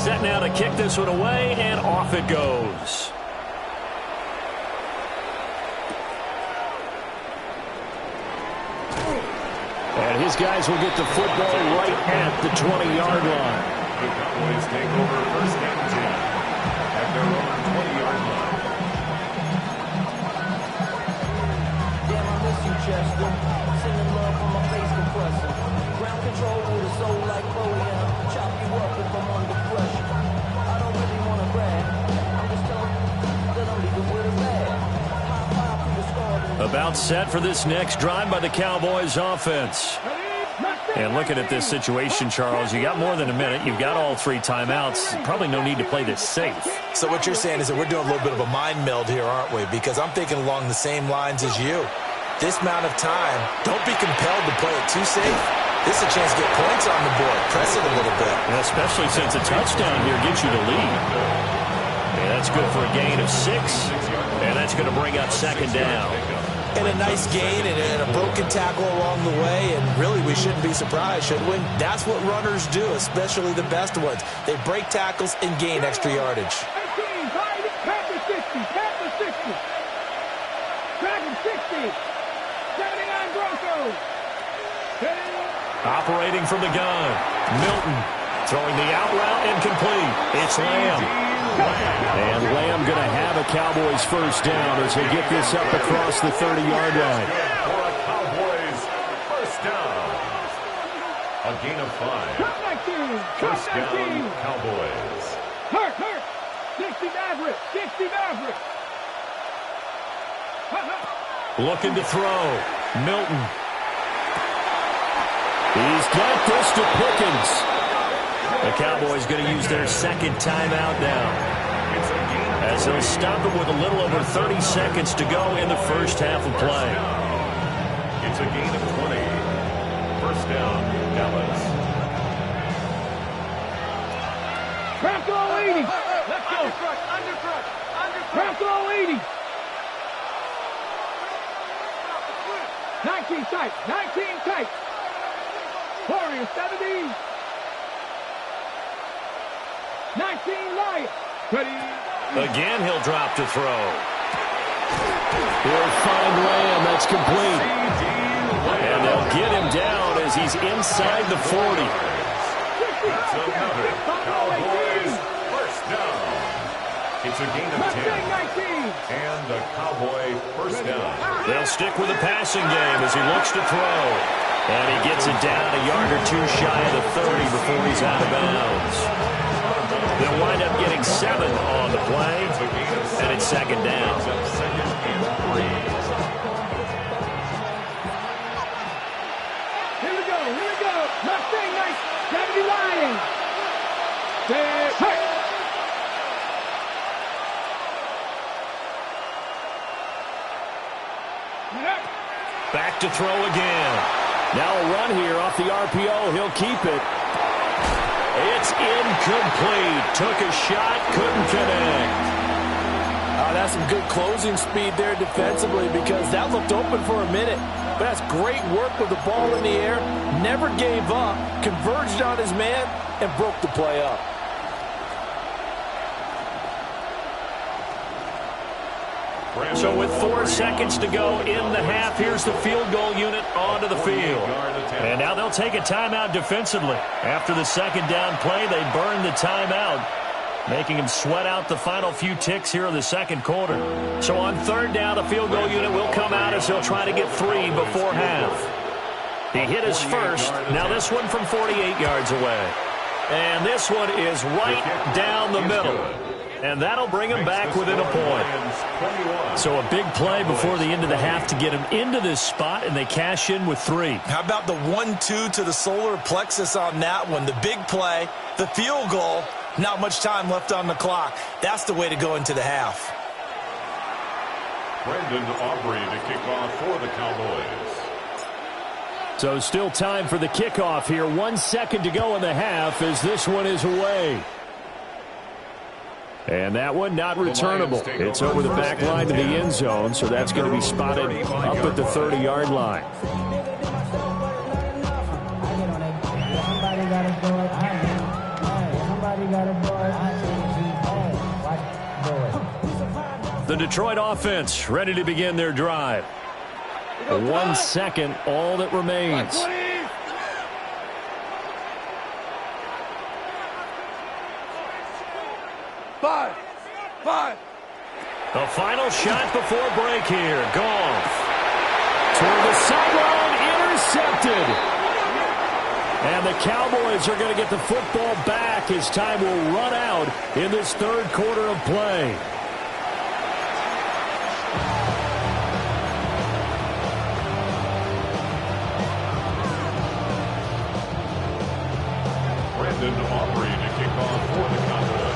Set now to kick this one away, and off it goes. And his guys will get the football right at the 20-yard line. The Cowboys take over first and 10 at their own 20-yard line. Damn, I miss you, Chester. Sending love from my face compressor. Ground control with a soul like Boyz. Chop you up if I'm under pressure. I don't really want to brag. I'm just telling you that I'm leaving with a bag. High five to the squad. About set for this next drive by the Cowboys offense. And looking at this situation, Charles, you got more than a minute. You've got all 3 timeouts. Probably no need to play this safe. So what you're saying is that we're doing a little bit of a mind meld here, aren't we? Because I'm thinking along the same lines as you. This amount of time, don't be compelled to play it too safe. This is a chance to get points on the board. Press it a little bit. And especially since a touchdown here gets you the lead. And that's good for a gain of 6. And that's going to bring up second down. And a nice gain and a broken tackle along the way. And really, we shouldn't be surprised, should we? That's what runners do, especially the best ones. They break tackles and gain extra yardage. 18, back to 60, back to 60. Dragon 60. 79 Broncos. Operating from the gun. Milton throwing the out route incomplete. It's Lamb. And Lamb going to have a Cowboys first down as they get this up across the 30-yard line. For a Cowboys first down. A gain of 5. First down, Cowboys. Hurt. 60 Maverick. 60 Maverick. Looking to throw. Milton. He's got this to Pickens. The Cowboys going to use their second timeout now, as they'll stop it with a little over 30 seconds to go in the first half of play. It's a gain of 20. First down, Dallas. Craft all 80. Let's go. Undercrush. Craft all 80. 19 tight. 19 tight. Warrior 70. 19 Lion. Ready. Again, he'll drop to throw. He'll find Lamb. That's complete. And they'll get him down as he's inside the 40. That's another Cowboys first down. It's a gain of 10. And the Cowboy first down. They'll stick with the passing game as he looks to throw. And he gets it down a yard or 2 shy of the 30 before he's out of bounds. They'll wind up getting 7 on the play, and it's second down. Second and 3. Here we go. Mustang nice. 70 Lion. Hey. Back to throw again. Now a run here off the RPO. He'll keep it. It's incomplete. Took a shot, couldn't connect. That's some good closing speed there defensively, because that looked open for a minute. But that's great work with the ball in the air. Never gave up, converged on his man, and broke the play up. So with 4 seconds to go in the half, here's the field goal unit onto the field. And now they'll take a timeout defensively. After the second down play, they burn the timeout, making him sweat out the final few ticks here in the second quarter. So on third down, the field goal unit will come out as he'll try to get 3 before half. He hit his first. Now this one from 48 yards away. And this one is right down the middle. And that'll bring him back within a point. So a big play before the end of the half to get him into this spot, and they cash in with 3. How about the 1-2 to the solar plexus on that one? The big play, the field goal, not much time left on the clock. That's the way to go into the half. Brendan Aubrey to kick off for the Cowboys. So still time for the kickoff here. 1 second to go in the half as this one is away. And that one not returnable. It's over the back line to the end zone, so that's going to be spotted up at the 30-yard line. Somebody got to The Detroit offense ready to begin their drive. 1 second, all that remains. Five. The final shot before break here. Goff. Toward the sideline, intercepted. And the Cowboys are going to get the football back as time will run out in this third quarter of play. Brandon Aubrey to kick off for the Cowboys.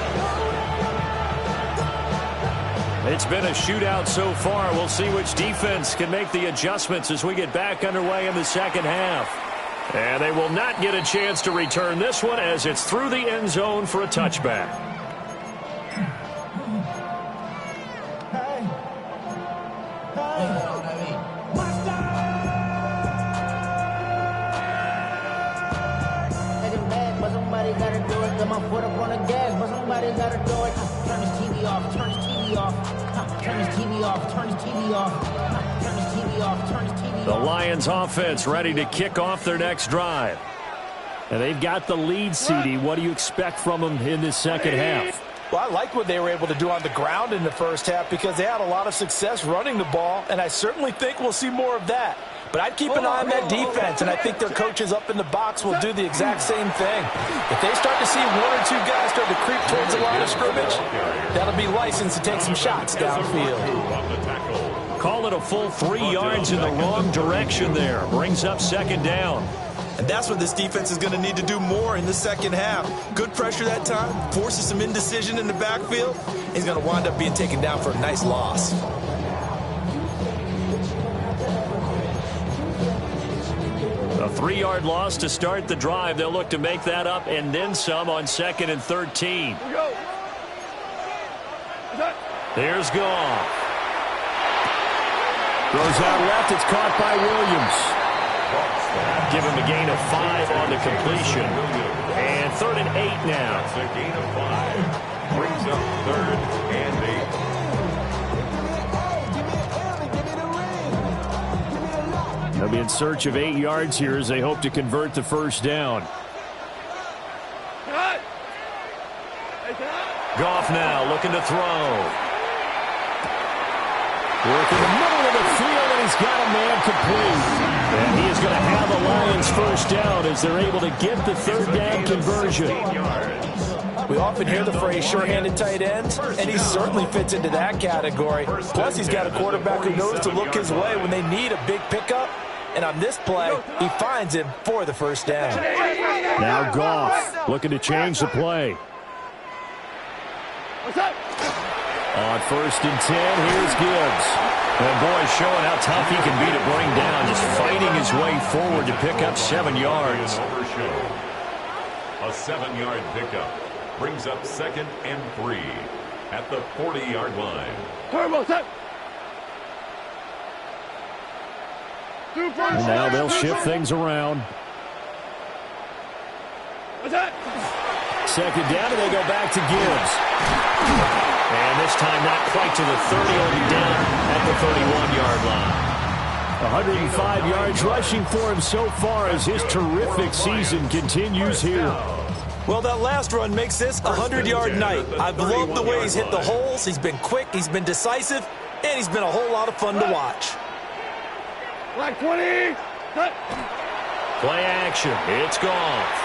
It's been a shootout so far. We'll see which defense can make the adjustments as we get back underway in the second half. And they will not get a chance to return this one as it's through the end zone for a touchback. The Lions offense ready to kick off their next drive. And they've got the lead, CD. What do you expect from them in this second half? Well, I like what they were able to do on the ground in the first half because they had a lot of success running the ball, and I certainly think we'll see more of that. But I'd keep an eye on that defense, and I think their coaches up in the box will do the exact same thing. If they start to see one or two guys start to creep towards the line of scrimmage, that'll be licensed to take some shots downfield. Call it a full 3 yards in the wrong direction there. Brings up second down. And that's what this defense is going to need to do more in the second half. Good pressure that time, forces some indecision in the backfield. He's going to wind up being taken down for a nice loss. A 3-yard loss to start the drive. They'll look to make that up and then some on 2nd and 13. There's Goff. Throws out left. It's caught by Williams. Give him a gain of 5 on the completion. And 3rd and 8 now. That's a gain of 5. Brings up 3rd and 8. They'll be in search of 8 yards here as they hope to convert the first down. Goff now looking to throw. Work in the middle of the field, and he's got a man complete. And he is going to have the Lions first down as they're able to get the 3rd down conversion. We often hear the phrase short-handed tight ends, and he certainly fits into that category. Plus, he's got a quarterback who knows to look his way when they need a big pickup. And on this play, he finds him for the first down. Now Goff looking to change the play. On 1st and 10, here's Gibbs. And boy, showing how tough he can be to bring down, just fighting his way forward to pick up 7 yards. A 7-yard pickup brings up 2nd and 3 at the 40-yard line. And now they'll shift things around. 2nd down, and they go back to Gibbs. And this time not quite to the 30, only down at the 31-yard line. 105 yards rushing for him so far as his terrific season continues here. Well, that last run makes this a 100-yard night. I've loved the way he's hit the holes. He's been quick, he's been decisive, and he's been a whole lot of fun to watch. Like 20. Play action. It's Goff.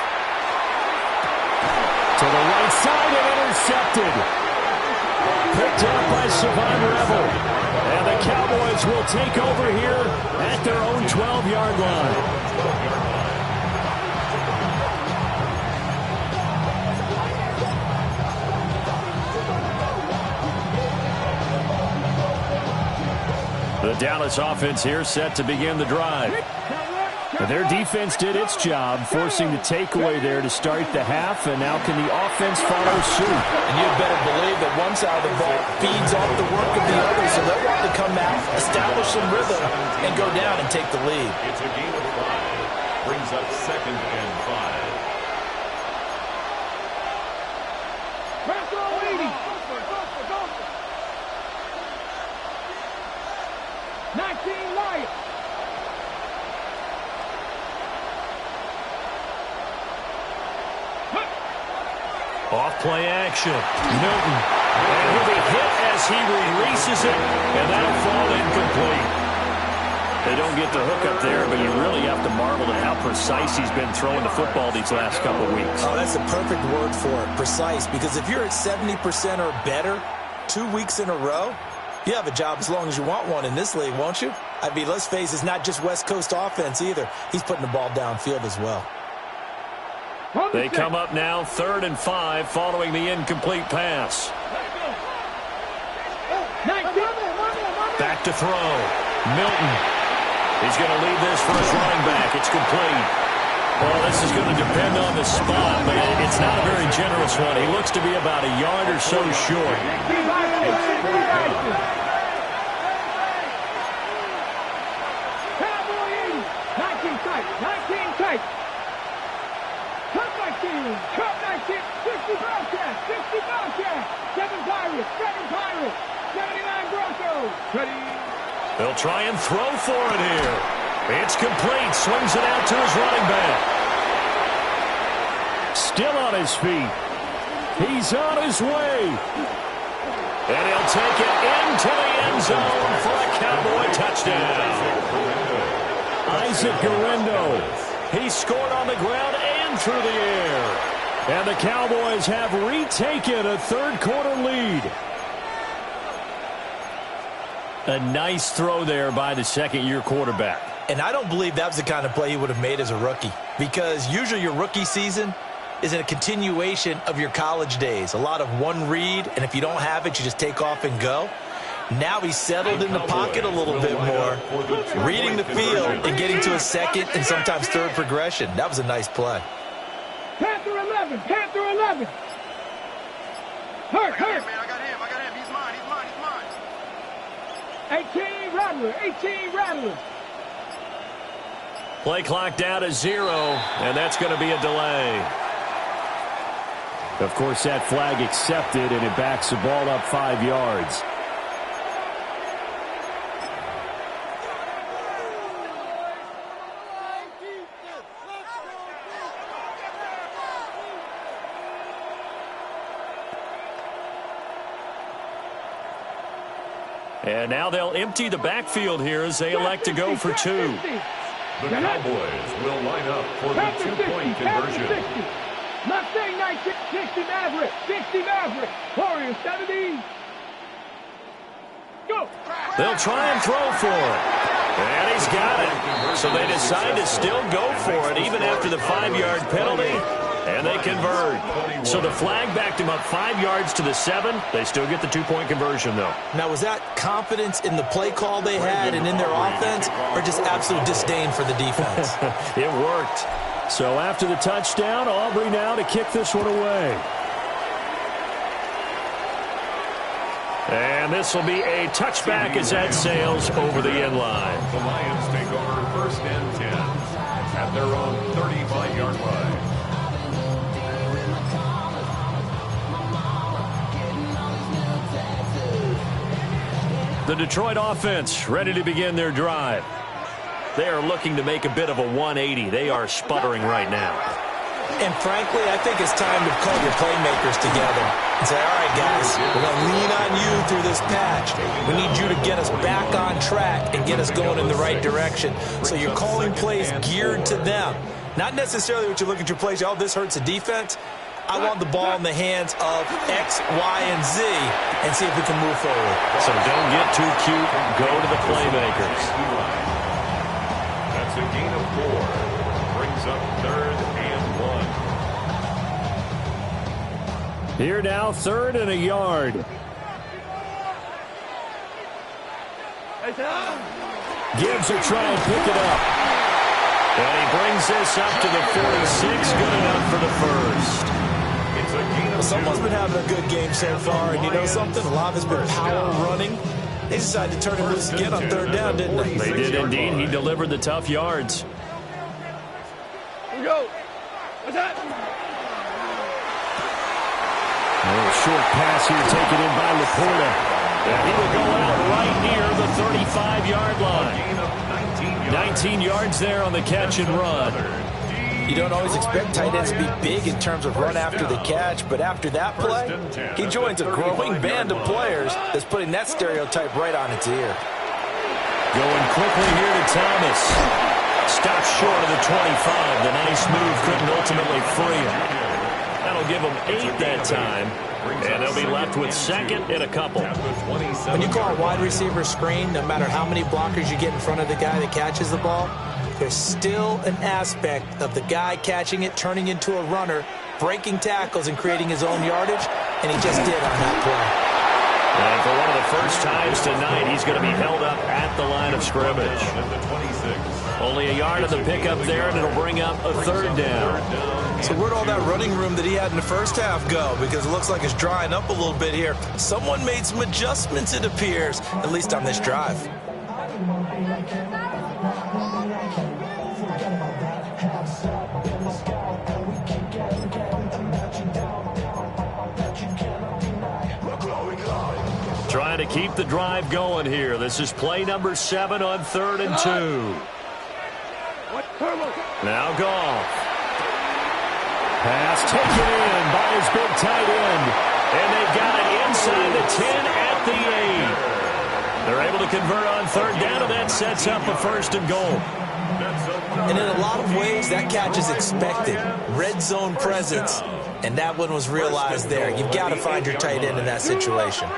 To the right side and intercepted. Picked up by Savon Rebel. And the Cowboys will take over here at their own 12-yard line. The Dallas offense here set to begin the drive. And their defense did its job, forcing the takeaway there to start the half, and now can the offense follow suit? And you'd better believe that one side of the ball feeds off the work of the other, so they'll want to come out, establish some rhythm, and go down and take the lead. It's a gain of 5. Brings up 2nd and 5. Off play action. Newton. And he'll be hit as he releases it, and that'll fall incomplete. They don't get the hook up there, but you really have to marvel at how precise he's been throwing the football these last couple of weeks. Oh, that's the perfect word for it, precise, because if you're at 70% or better 2 weeks in a row, you have a job as long as you want one in this league, won't you? I mean, let's face it, it's not just West Coast offense either. He's putting the ball downfield as well. They come up now 3rd and 5 following the incomplete pass. Back to throw. Milton. He's going to leave this for his running back. It's complete. Well, this is going to depend on the spot, but it's not a very generous one. He looks to be about a yard or so short. Cup 19, 60 Bobcats, 60 Bobcats, 7 Pirates, 79 Broncos. Ready? They'll try and throw for it here. It's complete. Swings it out to his running back. Still on his feet. He's on his way. And he'll take it into the end zone for a Cowboy touchdown. Isaac Guerrero. He scored on the ground and through the air. And the Cowboys have retaken a third-quarter lead. A nice throw there by the second-year quarterback. And I don't believe that was the kind of play he would have made as a rookie, because usually your rookie season is a continuation of your college days. A lot of one read, and if you don't have it, you just take off and go. Now he's settled in the pocket a little bit more, reading the field and getting to a second and sometimes third progression. That was a nice play. Panther 11, Panther 11. Hurt. Man, I got him. He's mine. 18 Rattler. Play clock down to 0, and that's going to be a delay. Of course, that flag accepted, and it backs the ball up 5 yards. And now they'll empty the backfield here as they elect to go for 2. The Cowboys will line up for the two-point conversion. Mustang 19, 60 Maverick. Warriors 70. Go. They'll try and throw for it. And he's got it. So they decide to still go for it even after the 5-yard penalty. And they convert. So the flag backed him up 5 yards to the 7. They still get the 2-point conversion, though. Now, was that confidence in the play call they had and in their offense, or just absolute disdain for the defense? It worked. So after the touchdown, Aubrey now to kick this one away. And this will be a touchback as that sails over the end line. The Lions take over 1st and 10 at their own 35-yard line. The Detroit offense ready to begin their drive. They are looking to make a bit of a 180. They are sputtering right now. And frankly, I think it's time to call your playmakers together and say, all right, guys, we're going to lean on you through this patch. We need you to get us back on track and get us going in the right direction. So you're calling plays geared to them. Not necessarily what you look at your plays, oh, this hurts the defense. I want the ball in the hands of X, Y, and Z and see if we can move forward. So don't get too cute. Go to the playmakers. That's a gain of 4. Brings up 3rd and 1. Here now, 3rd and a yard. Gibbs will try and pick it up. And he brings this up to the 46. Good enough for the first. Someone's been having a good game so far, and you know something? A lot of it's been power running. They decided to turn it loose again on 3rd down, didn't they? They did indeed. He delivered the tough yards. Here we go. What's that? A little short pass here taken in by Laporta. And he will go out right near the 35-yard line. 19 yards there on the catch and run. You don't always expect tight ends to be big in terms of run after the catch, but after that play, he joins a growing band of players that's putting that stereotype right on its ear. Going quickly here to Thomas. Stops short of the 25. The nice move couldn't ultimately free him. That'll give him 8 that time. And they'll be left with second and a couple. When you call a wide receiver screen, no matter how many blockers you get in front of the guy that catches the ball, there's still an aspect of the guy catching it, turning into a runner, breaking tackles and creating his own yardage, and he just did on that play. And for one of the first times tonight, he's going to be held up at the line of scrimmage. Only a yard of the pickup there, and it'll bring up a third down. So where'd all that running room that he had in the first half go? Because it looks like it's drying up a little bit here. Someone made some adjustments, it appears, at least on this drive. Trying to keep the drive going here. This is play number 7 on 3rd and 2. Now Goff. Pass taken in by his big tight end. And they've got it inside the 10 at the 8. They're able to convert on 3rd down, and that sets up a 1st and goal. And in a lot of ways, that catch is expected. Red zone presence. And that one was realized there. You've got to find your tight end in that situation.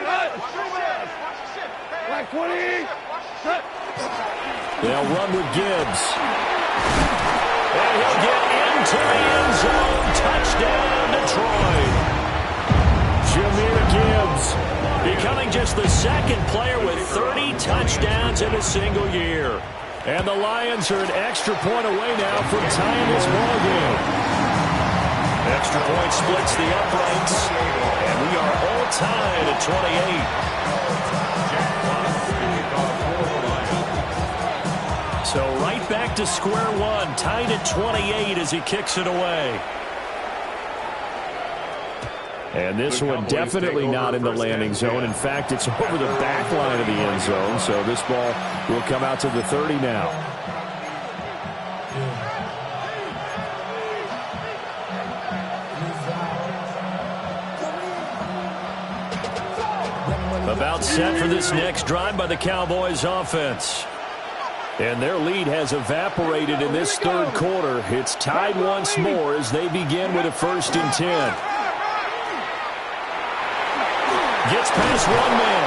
They'll run with Gibbs. And he'll get into the end zone. Touchdown, Detroit. Jahmyr Gibbs becoming just the 2nd player with 30 touchdowns in a single year. And the Lions are an extra point away now from tying this ball game. Extra point splits the uprights. And we are all tied at 28. So right back to square one, tied at 28 as he kicks it away. And this one definitely not in the landing zone. In fact, it's over the back line of the end zone. So this ball will come out to the 30 now. About set for this next drive by the Cowboys offense. And their lead has evaporated in this 3rd quarter. It's tied once more as they begin with a 1st and 10. Gets past one man.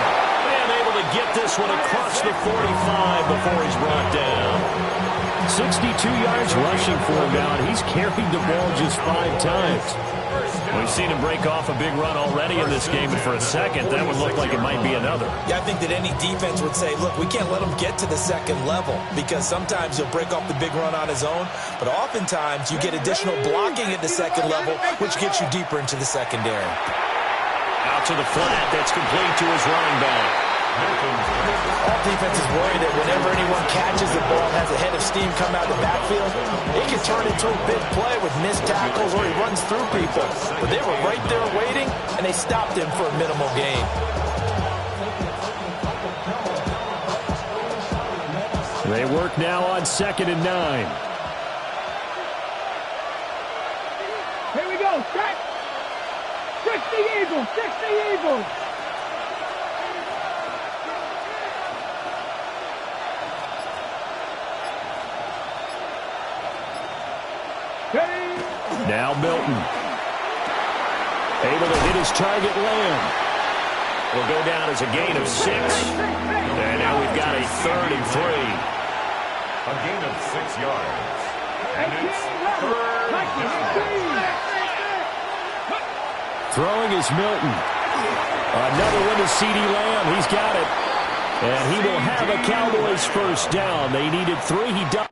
And able to get this one across the 45 before he's brought down. 62 yards rushing for him now, and he's carried the ball just 5 times. We've seen him break off a big run already in this game, and for a second, that would look like it might be another. Yeah, I think that any defense would say, look, we can't let him get to the 2nd level, because sometimes he'll break off the big run on his own, but oftentimes you get additional blocking at the 2nd level, which gets you deeper into the secondary. Out to the flat, that's complete to his running back. All defenses worry that whenever anyone catches the ball and has a head of steam come out of the backfield, it can turn into a big play with missed tackles or he runs through people. But they were right there waiting, and they stopped him for a minimal gain. They work now on 2nd and 9. Here we go, set. 60 Eagles, 60 Eagles. Now Milton. Able to hit his target land. Will go down as a gain of 6. And now we've got a 3rd and 3. A gain of 6 yards. And it's 3rd down. Throwing is Milton. Another one to CeeDee Lamb. He's got it. And he will have a Cowboys 1st down. They needed 3. He does.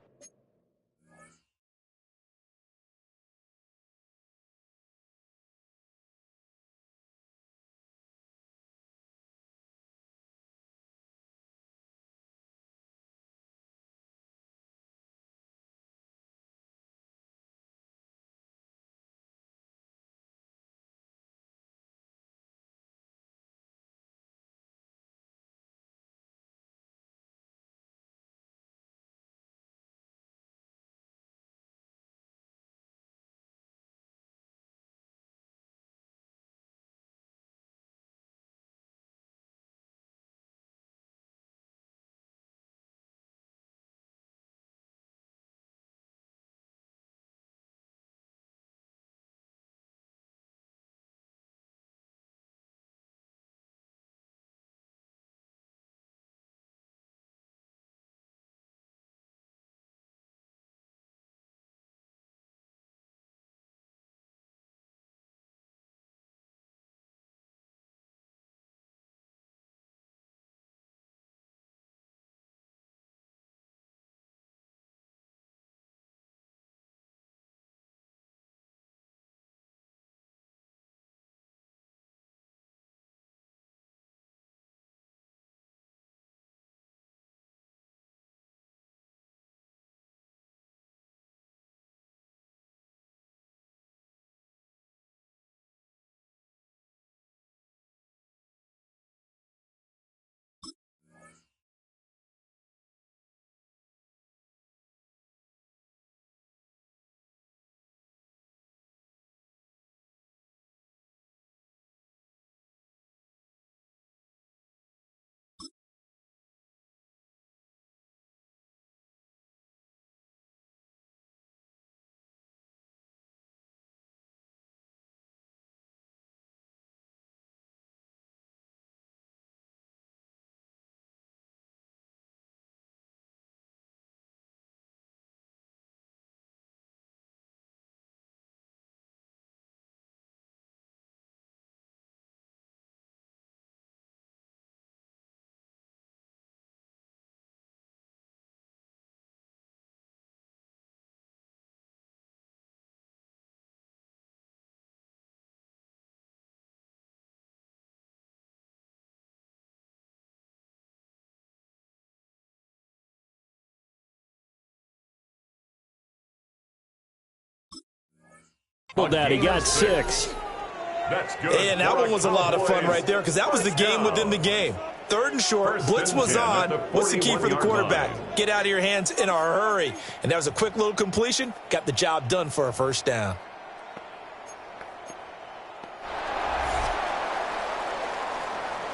That he got 6. That's good. And that one was a lot of fun right there because that was the game within the game. 3rd and short, blitz was on. What's the key for the quarterback? Get out of your hands in a hurry. And that was a quick little completion. Got the job done for a 1st down.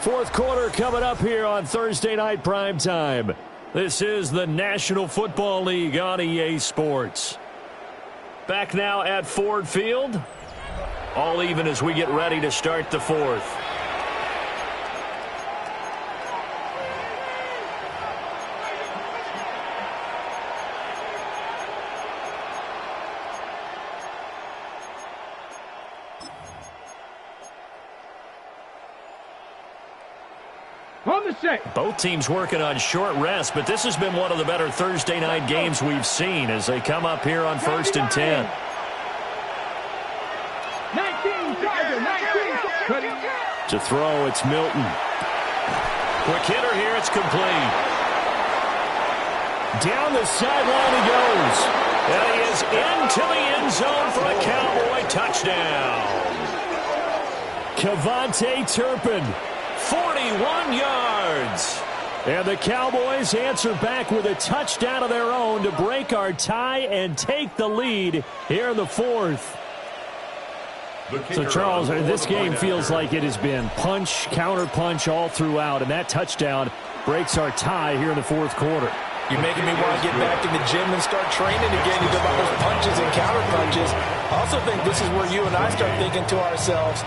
Fourth quarter coming up here on Thursday Night Primetime. This is the National Football League on EA Sports. Back now at Ford Field. All even as we get ready to start the 4th. On the set. Both teams working on short rest, but this has been one of the better Thursday night games we've seen as they come up here on 1st and 10. 19, Tiger, 19. To throw, it's Milton. Quick hitter here, it's complete. Down the sideline he goes. And he is into the end zone for a Cowboy touchdown. Kevontae Turpin, 41 yards. And the Cowboys answer back with a touchdown of their own to break our tie and take the lead here in the 4th. So, Charles, this game feels like it has been punch, counter-punch all throughout, and that touchdown breaks our tie here in the 4th quarter. You're making me want to get back in the gym and start training again. You go about those punches and counter-punches. I also think this is where you and I start thinking to ourselves,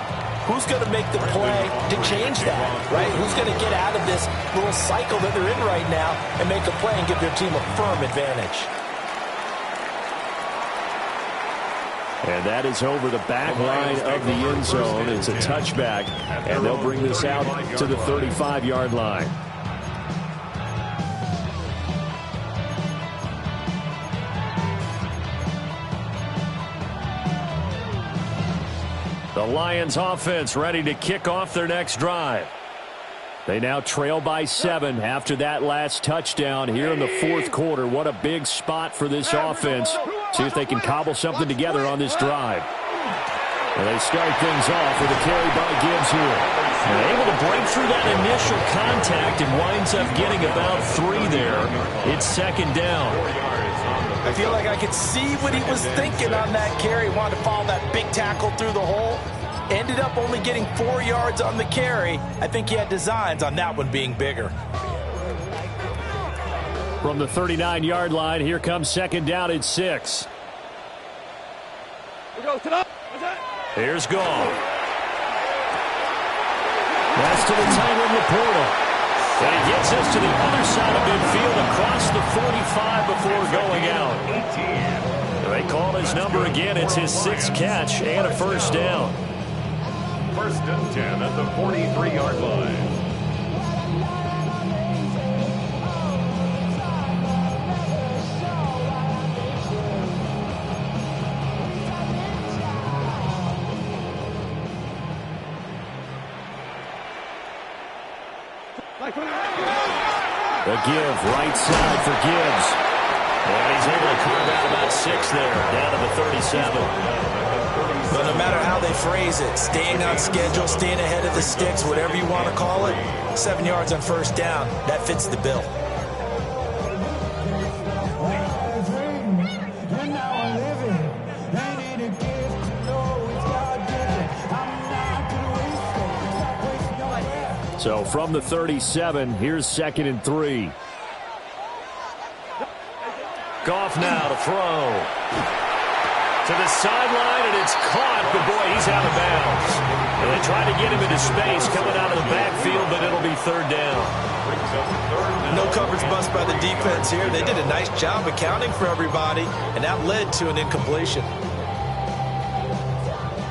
who's going to make the play to change that, right? Who's going to get out of this little cycle that they're in right now and make a play and give their team a firm advantage? And that is over the back line of the end zone. It's a touchback, and they'll bring this out to the 35-yard line. The Lions offense ready to kick off their next drive. They now trail by 7 after that last touchdown here in the 4th quarter. What a big spot for this offense. See if they can cobble something together on this drive. And they start things off with a carry by Gibbs here. And able to break through that initial contact and winds up getting about 3 there. It's 2nd down. I feel like I could see what he was thinking on that carry. Wanted to follow that big tackle through the hole. Ended up only getting 4 yards on the carry. I think he had designs on that one being bigger. From the 39-yard line, here comes 2nd down at 6. Here's Goff. That's to the tight end, Laporta. And he gets us to the other side of midfield across the 45 before going out. They call his number again. It's his 6th catch and a 1st down. 1st and 10 at the 43-yard line. The give, right side for Gibbs. And he's able to carve out about 6 there, down to the 37. But no matter how they phrase it, staying on schedule, staying ahead of the sticks, whatever you want to call it, 7 yards on 1st down, that fits the bill. So from the 37, here's 2nd and 3. Goff now to throw. To the sideline, and it's caught, but boy, he's out of bounds. And they try to get him into space coming out of the backfield, but it'll be 3rd down. No coverage bust by the defense here. They did a nice job accounting for everybody, and that led to an incompletion.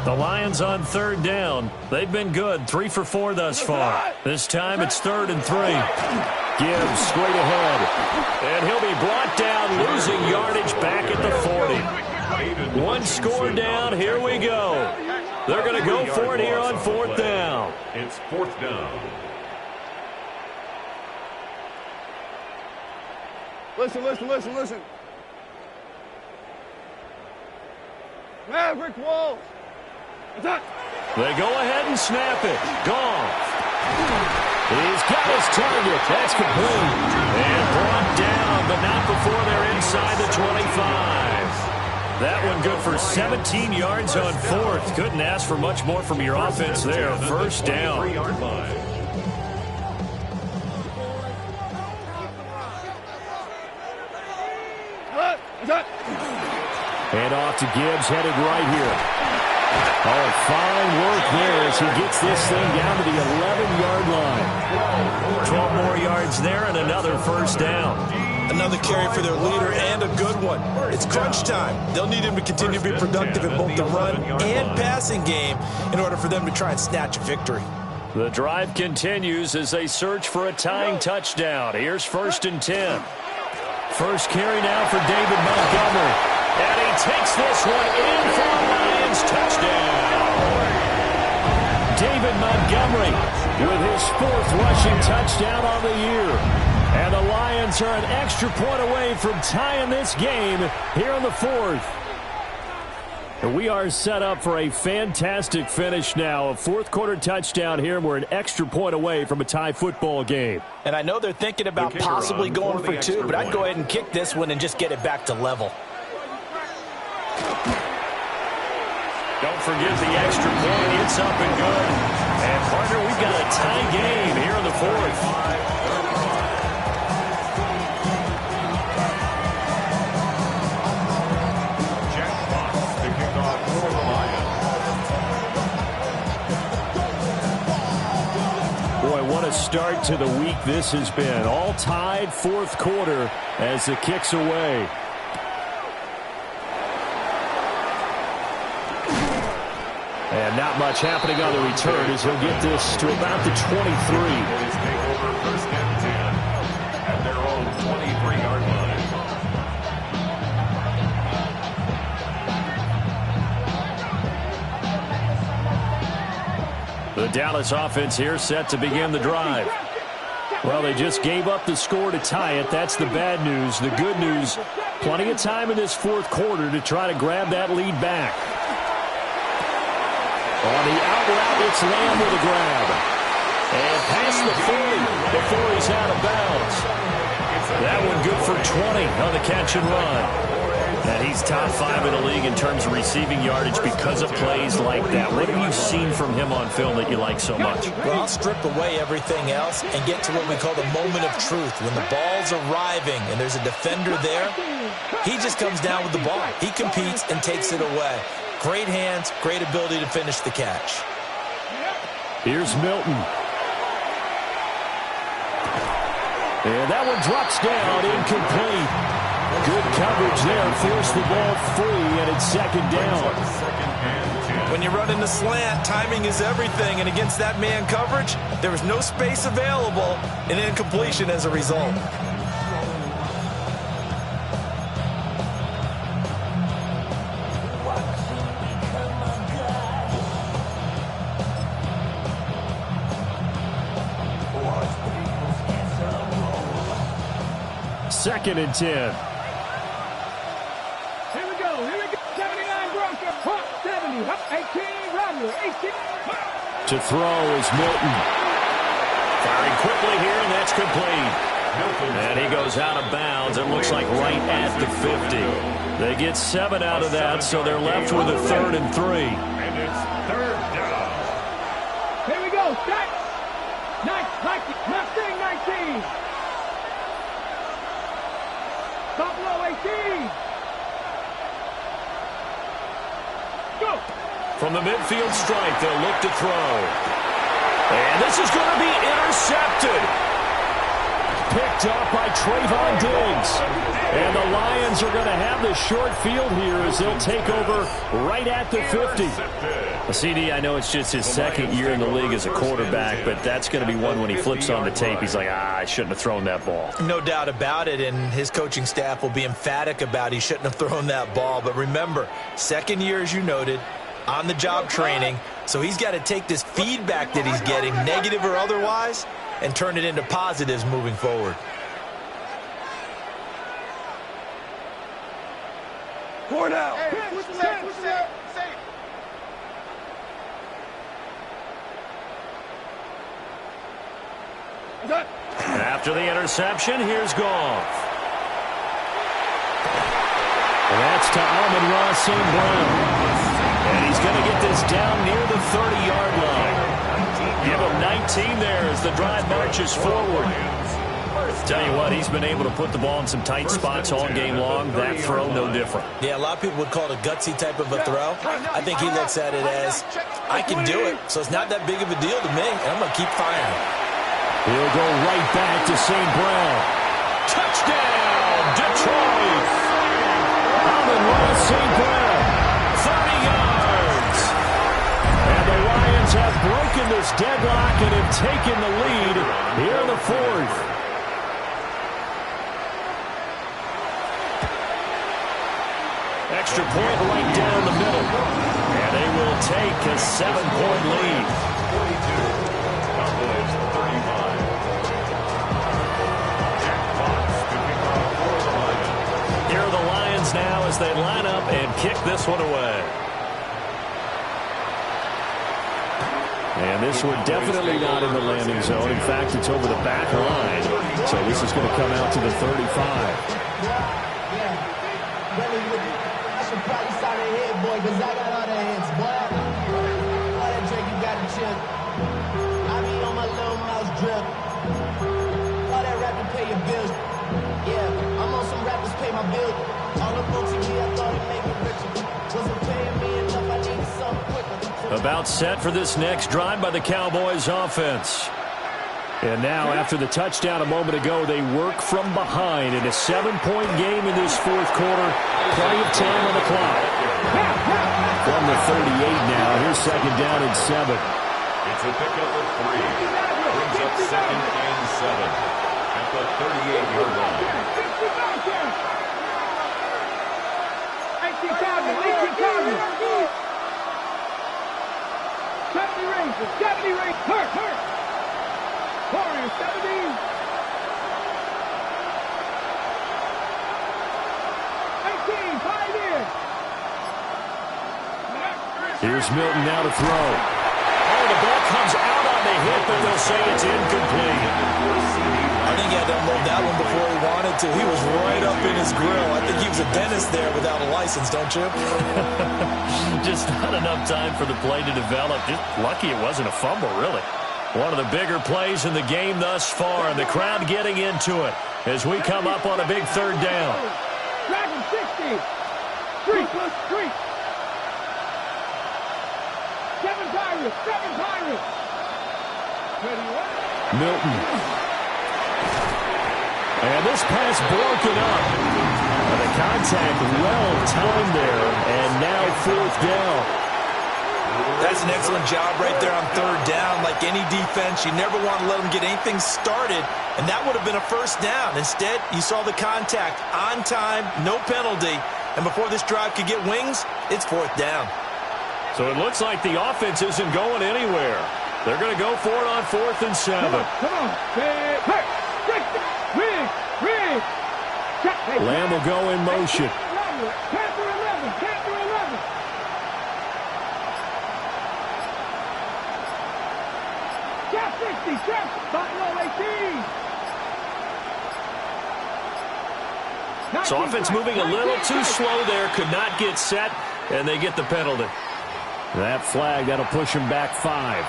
The Lions on 3rd down. They've been good, 3 for 4 thus far. This time it's 3rd and 3. Gibbs straight ahead. And he'll be brought down, losing yardage back at the 40. 1 score down, here we go. They're going to go for it here on 4th down. It's 4th down. Listen. Maverick wall. Attack. They go ahead and snap it. Goff. He's got his target. That's complete. And brought down, but not before they're inside the 25. That one good for 17 yards on fourth. Couldn't ask for much more from your offense there. First down. Hand off to Gibbs, headed right here. Oh, fine work there as he gets this thing down to the 11-yard line. 12 more yards there and another first down. Another carry for their leader and a good one. It's crunch time. They'll need him to continue to be productive in both the run and passing game in order for them to try and snatch a victory. The drive continues as they search for a tying touchdown. Here's 1st and 10. First carry now for David Montgomery. And he takes this one in for a Lions touchdown. David Montgomery with his 4th rushing touchdown on the year. And the Lions are an extra point away from tying this game here in the 4th. And we are set up for a fantastic finish now. A 4th quarter touchdown here. We're an extra point away from a tie football game. And I know they're thinking about possibly going for 2, but I'd go ahead and kick this one and just get it back to level. Don't forget the extra point. It's up and good. And, partner, we've got a tie game here in the 4th. Boy, what a start to the week this has been. All tied 4th quarter as the kick's away. And not much happening on the return as he'll get this to about the 23. Boys take over 1st and 10 at their own 23-yard line. The Dallas offense here set to begin the drive. Well, they just gave up the score to tie it. That's the bad news. The good news, plenty of time in this 4th quarter to try to grab that lead back. On the out route, it's Lamb with a grab. And past the 40 before he's out of bounds. That one good for 20 on the catch and run. And he's top 5 in the league in terms of receiving yardage because of plays like that. What have you seen from him on film that you like so much? Well, I'll strip away everything else and get to what we call the moment of truth. When the ball's arriving and there's a defender there, he just comes down with the ball. He competes and takes it away. Great hands, great ability to finish the catch. Here's Milton. And that one drops down, incomplete. Good coverage there, forced the ball free, and it's 2nd down. When you run in the slant, timing is everything, and against that man coverage, there was no space available, and incompletion as a result. Second and 10. Here we go. 79 Broncos. 70. 18 Rattler. 18. To throw is Milton. Firing quickly here, and that's complete. And he goes out of bounds. It looks like right at the 50. They get 7 out of that, so they're left with a 3rd and 3. And it's 3rd down. Here we go. Stack. 19. Buffalo 18. Go. From the midfield stripe, they'll look to throw. And this is going to be intercepted. Picked up by Trayvon Diggs. And the Lions are going to have the short field here as they'll take over right at the 50. CD, I know it's just his 2nd year in the league as a quarterback, but that's going to be one when he flips on the tape, he's like, I shouldn't have thrown that ball. No doubt about it, and his coaching staff will be emphatic about he shouldn't have thrown that ball. But remember, 2nd year, as you noted, on-the-job training, so he's got to take this feedback that he's getting, negative or otherwise, and turn it into positives moving forward. 4 down. After the interception, here's Goff. That's to Amon-Ra St. Brown. And he's going to get this down near the 30-yard line. Give him 19 there as the drive marches forward. Tell you what, he's been able to put the ball in some tight spots all game long. That throw, no different. Yeah, a lot of people would call it a gutsy type of a throw. I think he looks at it as, I can do it, so it's not that big of a deal to me, and I'm going to keep firing. He'll go right back to St. Brown. Touchdown, Detroit! Amon-Ra St. Brown, 30 yards. And the Lions have broken this deadlock and have taken the lead here in the fourth. Extra point right down the middle. And they will take a 7-point lead. 42. Cowboys 35. Jack Fox to kick off for the Lions. Here are the Lions now as they line up and kick this one away. And this one definitely not in the landing zone. In fact, it's over the back line. So this is going to come out to the 35. Probably start a hit, boy, because I got all the hits, boy. All that drink, you got to chill. I be on my little mouse drip. All that rap to pay your bills. Yeah, I'm on some rappers pay my bills. All the books in me, I thought it made me richer. Wasn't paying me enough, I needed something quicker. About set for this next drive by the Cowboys offense. And now, after the touchdown a moment ago, they work from behind in a 7-point game in this fourth quarter. Plenty of time on the clock. From the 38 now, here's second down and 7. It's a pickup of 3. Brings up second and 7 at the 38-yard line. 70 range. Hurt. Warriors 70. Here's Milton now to throw. Oh, the ball comes out on the hit, but they'll say it's incomplete. I think he had to unload that one before he wanted to. He was right up in his grill. I think he was a dentist there without a license, don't you? Just not enough time for the play to develop. Just lucky it wasn't a fumble, really. One of the bigger plays in the game thus far, and the crowd getting into it as we come up on a big third down. Dragon 60. 3+3. 7 Pirates. Milton. And this pass broken up. And the contact well timed there, and now fourth down. That's an excellent job right there on third down. Like any defense, you never want to let them get anything started, and that would have been a first down. Instead, you saw the contact on time, no penalty, and before this drive could get wings, it's fourth down. So it looks like the offense isn't going anywhere. They're going to go for it on 4th and 7. Come on. Lamb will go in motion. Panther 11. Cap 60, Buffalo 18. So offense moving a little too slow there. Could not get set, and they get the penalty. That flag, that'll push him back 5.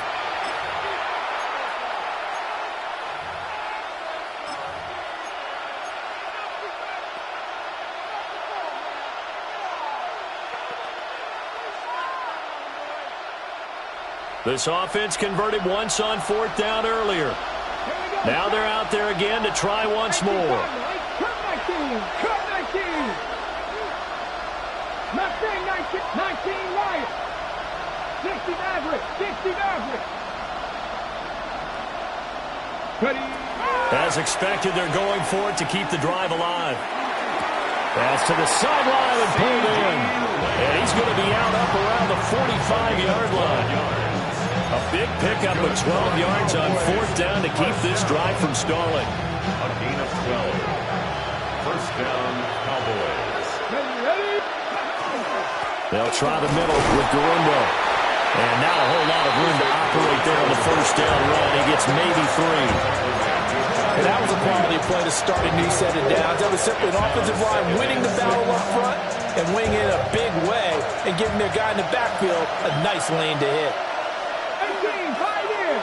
This offense converted once on 4th down earlier. Now they're out there again to try once more. Cut 19. Mustang 19 Lions. 60 Maverick. As expected, they're going for it to keep the drive alive. Pass to the sideline and pulled in. And he's going to be out up around the 45-yard line. A big pickup of 12 yards on 4th down to keep this drive from stalling. A gain of 12. First down, Cowboys. They'll try the middle with Galindo. And not a whole lot of room to operate there on the first down run. He gets maybe 3. And that was a quality play to start a new set of downs. That was simply an offensive line winning the battle up front and winning it in a big way and giving their guy in the backfield a nice lane to hit. 18, 5 in.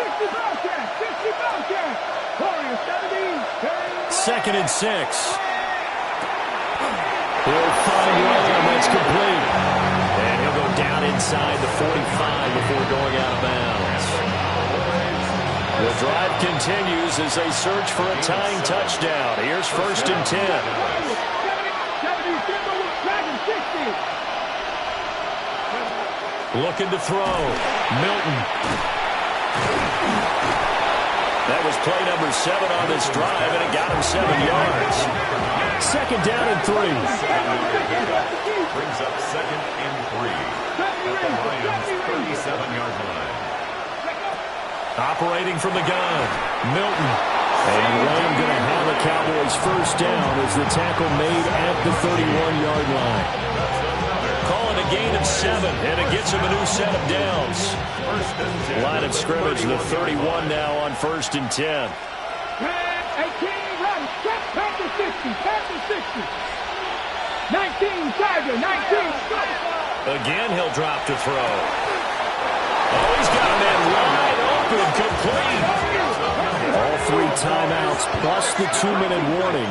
60 Bobcat, 60 Bobcat. Warriors 17. 2nd and 6. He'll find Lamb. That's complete. And he'll go down inside the 45 before going out of bounds. The drive continues as they search for a tying touchdown. Here's 1st and 10. Looking to throw. Milton. That was play number 7 on this drive, and it got him 7 yards. 2nd down and 3. Brings up 2nd and 3 at the Lions' 37-yard line. Operating from the gun, Milton. And Lamb going to have a Cowboys first down as the tackle made at the 31-yard line. Calling a gain of 7, and it gets him a new set of downs. Line of scrimmage, the 31 now on 1st and 10. 18, run, step, back to 60, back to 60. 19, Tiger, 19. Again, he'll drop to throw. Oh, he's got a man wide open, complete. All 3 timeouts plus the 2-minute warning.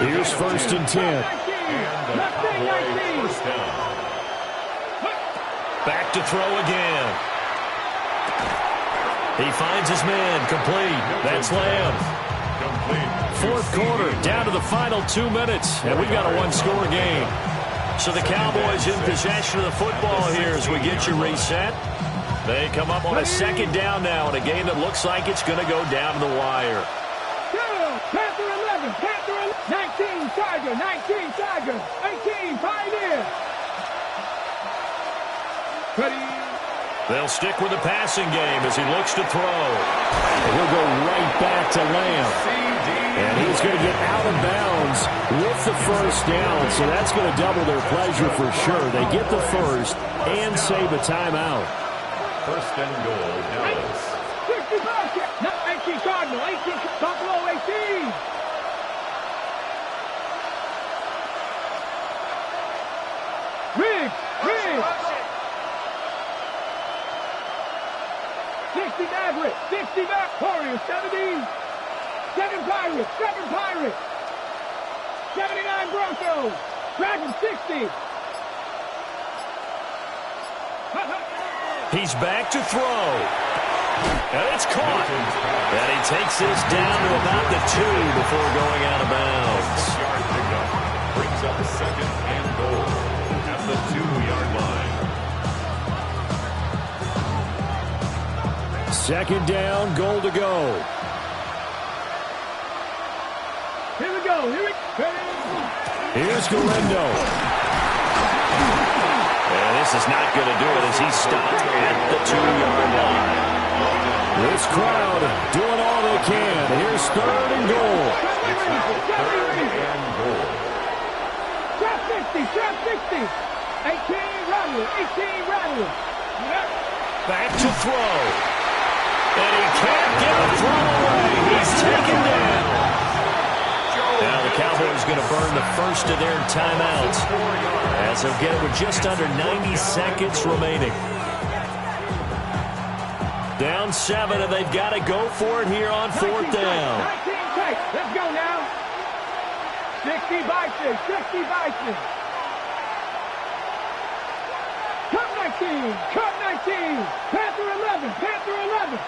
Here's 1st and 10. And the Cowboy first down. Back to throw again. He finds his man, complete. That's Lamb. Complete. 4th quarter, down to the final 2 minutes, and we've got a 1-score game. So the Cowboys in possession of the football here as we get you reset. They come up on a 2nd down now in a game that looks like it's going to go down to the wire. Panther 11, Panther 19, Tiger, 19, Tiger, 18, Pioneer. Ready. They'll stick with the passing game as he looks to throw. And he'll go right back to Lamb. And he's going to get out of bounds with the first down, so that's going to double their pleasure for sure. They get the first and save a timeout. 1st and goal, Dallas. 18 Cardinal, 18 Buffalo, 18. Riggs. 60 Maverick, 60 back, Warriors, 17. 7 Pirates, 79 Broncos, Dragons, 60. He's back to throw. And it's caught. And he takes this down to about the 2 before going out of bounds. Yard pickup. Brings up 2nd and goal at the 2-yard line. 2nd down, goal to go. Here we go. Here's Galindo. And this is not going to do it as he stopped at the 2-yard line. This crowd doing all they can. Here's 3rd and goal. Trap 60. 18 Rattler. Back to throw. And he can't get a throw away. He's taken down. Now the Cowboys going to burn the first of their timeouts as they'll get it with just under 90 seconds remaining. Down 7, and they've got to go for it here on 4th down. 19 take. Let's go now. 60 Bison. Cut 19. Panther 11.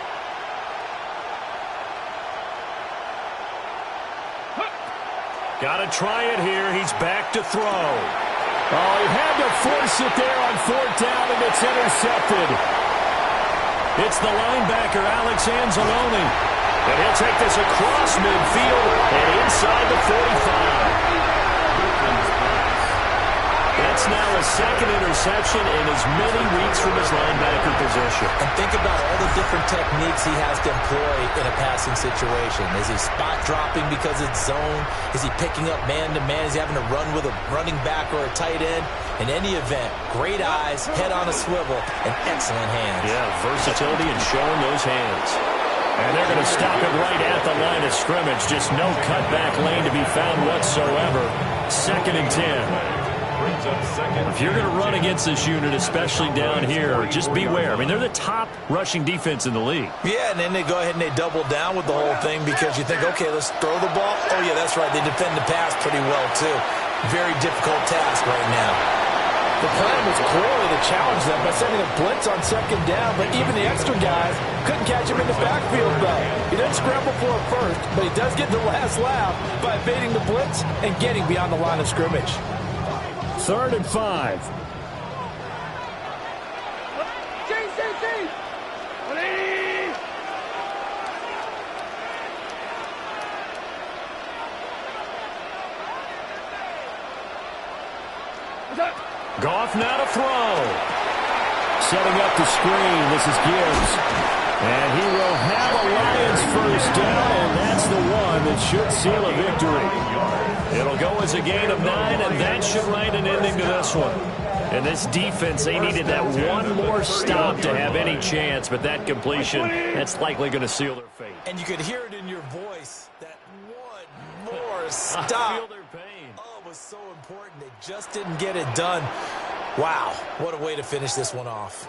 Got to try it here. He's back to throw. Oh, he had to force it there on 4th down, and it's intercepted. It's the linebacker, Alex Anzalone. And he'll take this across midfield and inside the 45. That's That's now a second interception in as many weeks from his linebacker position. And think about all the different techniques he has to employ in a passing situation. Is he spot dropping because it's zone? Is he picking up man-to-man? Is he having to run with a running back or a tight end? In any event, great eyes, head on a swivel, and excellent hands. Yeah, versatility and showing those hands. And they're going to stop it right at the line of scrimmage. Just no cutback lane to be found whatsoever. 2nd and 10. If you're going to run against this unit, especially down here, just beware. I mean, they're the top rushing defense in the league. Yeah, and then they go ahead and they double down with the whole thing because you think, okay, let's throw the ball. Oh, yeah, that's right. They defend the pass pretty well, too. Very difficult task right now. The plan was clearly to challenge them by sending a blitz on 2nd down, but even the extra guys couldn't catch him in the backfield, though. He doesn't scramble for it first, but he does get the last laugh by evading the blitz and getting beyond the line of scrimmage. 3rd and 5. Goff now to throw. Setting up the screen. This is Gibbs. And he will have a Lions first down, and that's the one that should seal a victory. It'll go as a gain of 9, and that should write an ending to this one. And this defense, they needed that one more stop to have any chance, but that completion, that's likely going to seal their fate. And you could hear it in your voice, that one more stop. I feel their pain. Oh, it was so important. They just didn't get it done. Wow, what a way to finish this one off.